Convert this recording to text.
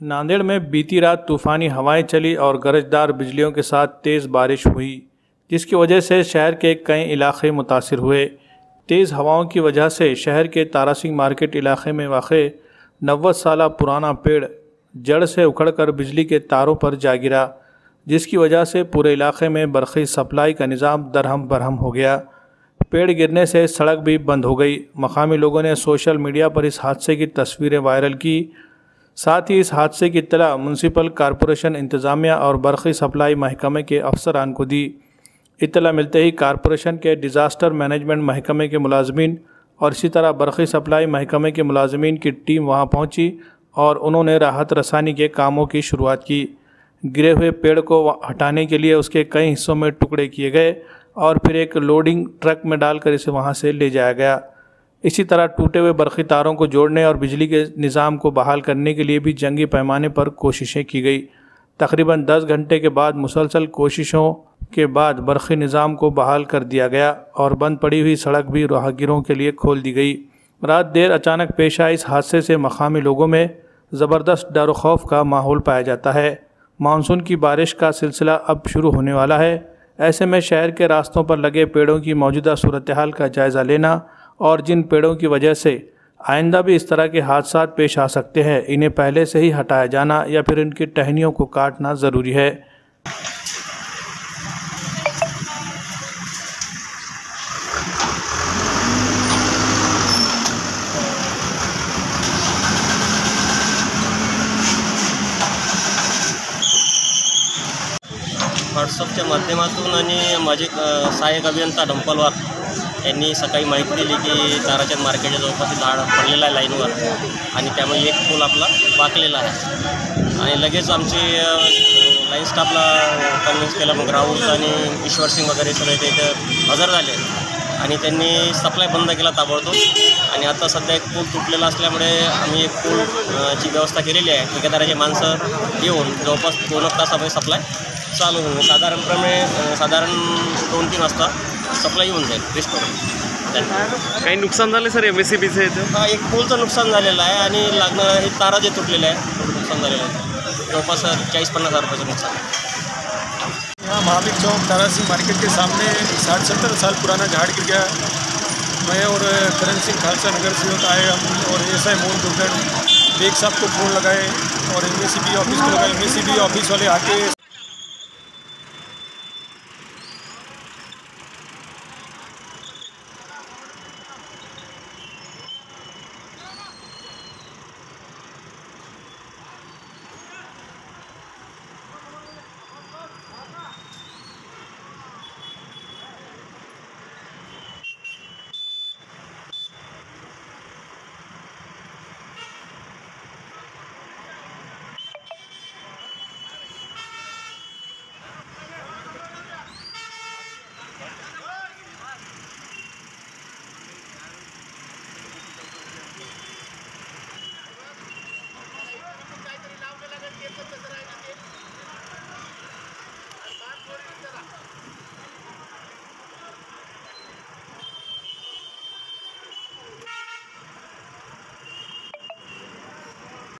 नांदेड़ में बीती रात तूफ़ानी हवाएं चली और गरजदार बिजलियों के साथ तेज़ बारिश हुई, जिसकी वजह से शहर के कई इलाके मुतासिर हुए। तेज़ हवाओं की वजह से शहर के तारासिंह मार्केट इलाके में वाक़े 90 साल पुराना पेड़ जड़ से उखड़कर बिजली के तारों पर जा गिरा, जिसकी वजह से पूरे इलाके में बरक़ी सप्लाई का निज़ाम दरहम बरहम हो गया। पेड़ गिरने से सड़क भी बंद हो गई। मकामी लोगों ने सोशल मीडिया पर इस हादसे की तस्वीरें वायरल की। साथ ही इस हादसे की इत्तला म्यूनसिपल कॉरपोरेशन इंतज़ामिया और बरक़ी सप्लाई महकमे के अफसरान को दी। इत्तला मिलते ही कॉरपोरेशन के डिज़ास्टर मैनेजमेंट महकमे के मुलाजमीन और इसी तरह बरक़ी सप्लाई महकमे के मुलाजमीन की टीम वहां पहुंची और उन्होंने राहत रसानी के कामों की शुरुआत की। गिरे हुए पेड़ को हटाने के लिए उसके कई हिस्सों में टुकड़े किए गए और फिर एक लोडिंग ट्रक में डालकर इसे वहां से ले जाया गया। इसी तरह टूटे हुए बरक़ी तारों को जोड़ने और बिजली के निज़ाम को बहाल करने के लिए भी जंगी पैमाने पर कोशिशें की गई। तकरीबन 10 घंटे के बाद मुसलसल कोशिशों के बाद बरक़ी निज़ाम को बहाल कर दिया गया और बंद पड़ी हुई सड़क भी राहगीरों के लिए खोल दी गई। रात देर अचानक पेश आए इस हादसे से मकामी लोगों में ज़बरदस्त डर खौफ का माहौल पाया जाता है। मानसून की बारिश का सिलसिला अब शुरू होने वाला है। ऐसे में शहर के रास्तों पर लगे पेड़ों की मौजूदा सूरत हाल का जायज़ा लेना और जिन पेड़ों की वजह से आइंदा भी इस तरह के हादसा पेश आ सकते हैं, इन्हें पहले से ही हटाया जाना या फिर इनकी टहनियों को काटना ज़रूरी है। व्हॉट्सअपच्या माध्यमातून आणि माझे सहाय्यक अभियंता डंपलवार यांनी सकाळी माहिती दिली की ताराचंद मार्केटच्या जवळपास झाड पडलेलं आहे लाईनवर आणि त्यामुळे एक पूल आपला वाकलेला आहे आणि लगेच आमची लाईन स्टाफला कन्व्हिन्स केलं। मग राहुल आणि ईश्वर सिंग वगैरे सगळे ते इथं हजर झाले आणि त्यांनी सप्लाय बंद केला ताबडतोब। आणि आता सध्या एक पूल तुटलेला असल्यामुळे आम्ही एक पूलची व्यवस्था केलेली आहे। ठेकेदाराचे माणसं येऊन जवळपास 2 तासामध्ये सप्लाय चालू होईल। साधारण 2-3 वाजता सप्लाय येऊन जाईल रिस्टोर। काही नुकसान झाले सर MSCBचं इथं? हां, एक पूलचं नुकसान झालेलं आहे आणि लागणारं हे तारा जे तुटलेले आहे नुकसान झालेलं आहे। जवळपास 40-50 हज़ार रुपये का नुकसान है। यहाँ महावीर चौक तारासिंह मार्केट के सामने 60-70 साल पुराना झाड़ गिर गया। मैं और करण सिंह खालसा नगर सेवक आए हम और SI मोहन दुर्गढ़ बेग साहब को फ़ोन लगाए और MSCB ऑफिस को लगाए। MSCB ऑफिस वाले आके